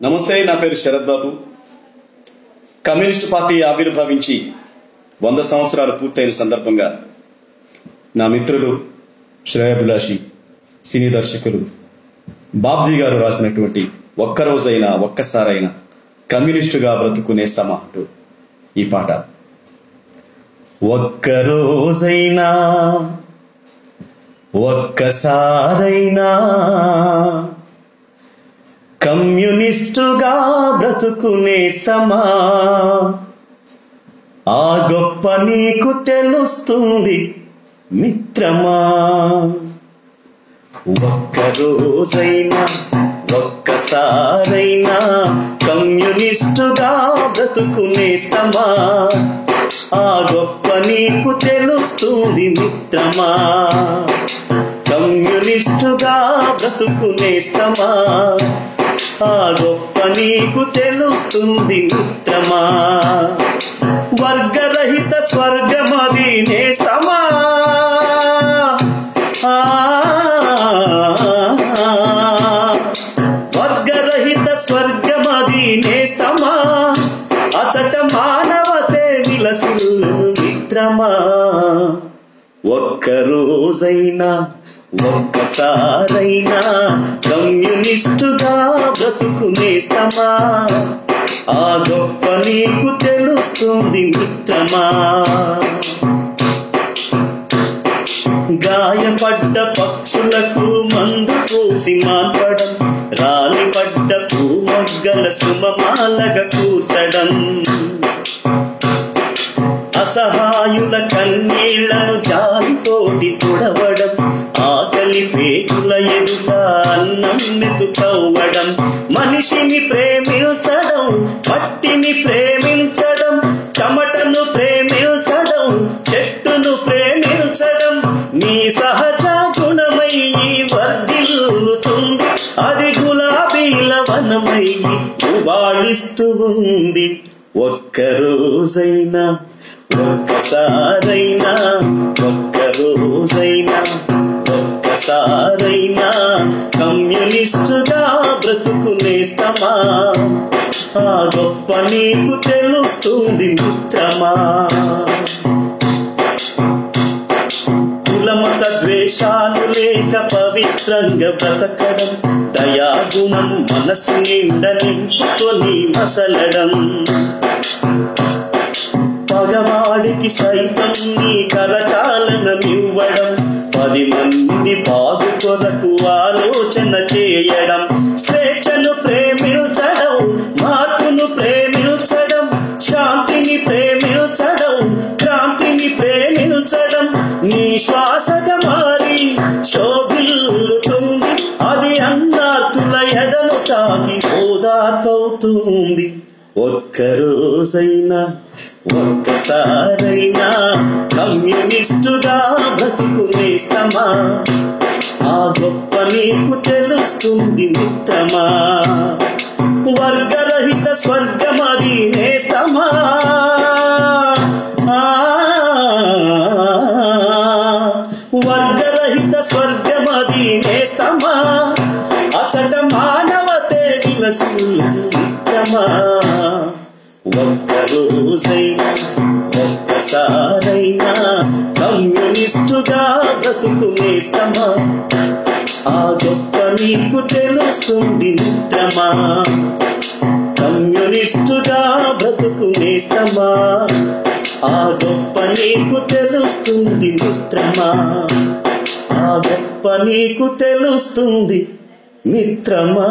నమస్తే, నా పేరు శరత్ బాబు. కమ్యూనిస్ట్ పార్టీ ఆవిర్భవించి 100 సంవత్సరాలు పూర్తయిన సందర్భంగా నా మిత్రులు శ్రేయాభిలాషి సినీ దర్శకులు బాబ్జీ గారు రాసినటువంటి ఒక్కరోజైనా ఒక్కసారైనా కమ్యూనిస్టుగా బ్రతుకునేస్తామా అంటూ ఈ పాట. ఒక్కరోజైనా ఒక్కసారైనా కమ్యూనిస్టుగా బ్రతుకునేస్తామా, ఆ గొప్ప నీకు తెలుస్తుంది మిత్రమా. ఒక్కరోజైనా ఒక్కసారైనా కమ్యూనిస్టుగా బ్రతుకునేస్తామా, ఆ గొప్ప నీకు తెలుస్తుంది మిత్రమా. కమ్యూనిస్టుగా బ్రతుకునేస్తామా, ఆ గొప్ప నీకు తెలుస్తుంది మిత్రమా. వర్గరహిత స్వర్గమది నేస్తమా, వర్గరహిత స్వర్గమది నేస్తమా, అచట మానవతే విలసిల్లు మిత్రమా. ఒక్కరోజైనా ఒక్కసారైనా కమ్యూనిస్టుగా బ్రతుకునేస్తామా, ఆ గొప్ప నీకు తెలుస్తుంది మిత్రమా. గాయపడ్డ పక్షులకు మందు పోసి మాన్పడం, రాలిపడ్డ పూమొగ్గల సుమమాలగా కూర్చడం, అసహాయుల కన్నీళ్లను జాలితోటి తుడవడం, ఆకలి పేగుల ఎదుట అన్నం మెతుకవ్వడం, మనిషిని ప్రేమించడం, మట్టిని ప్రేమించడం, చెమటను ప్రేమించడం, చెట్టును ప్రేమించడం, నీ సహజ గుణమై వర్ధిల్లుతుంది, అది గులాబీల వనమై ఉబాళిస్తూ ఉంది. ఒక్కరోజైనా ఒక్కసారైనా ఒక్కరోజైనా ఒక్కసారైనా కమ్యూనిస్టుగా బ్రతుకునేస్తామా, ఆ గొప్ప నీకు తెలుస్తుంది మిత్రమా. కులమత ద్వేషాలు లేక పవిత్రంగా బ్రతకడం, దయాగుణం మనసు నిండా నింపుకొని మసలడం, పగవాడికి సైతం నీ కరచాలనమివ్వడం, 10 మంది బాగు కొరకు ఆలోచన చేయడం, స్వేచ్ఛను ప్రేమించడం, మార్పును ప్రేమించడం, శాంతిని ప్రేమించడం, క్రాంతిని ప్రేమించడం, నీ శ్వాసగా మారి శోభిల్లుతుంది, అది అన్నార్తుల ఎదను తాకి ఓదార్పవుతుంది. ఒక్కరోజైనా ఒక్కసారైనా కమ్యూనిస్టుగా బ్రతుకునేస్తామా, ఆ గొప్ప నీకు తెలుస్తుంది మిత్రమా. వర్గరహిత స్వర్గమది నేస్తమా, వర్గరహిత స్వర్గమది నేస్తమా, అచట మానవతే విలసిల్లు మిత్రమా. ఒక్కరోజైనా ఒక్కసారైనా కమ్యూనిస్టుగా బ్రతుకునేస్తామా, ఆ గొప్ప నీకు తెలుస్తుంది మిత్రమా. కమ్యూనిస్టుగా బ్రతుకునేస్తామా, ఆ గొప్ప నీకు తెలుస్తుంది మిత్రమా, ఆ గొప్ప నీకు తెలుస్తుంది మిత్రమా.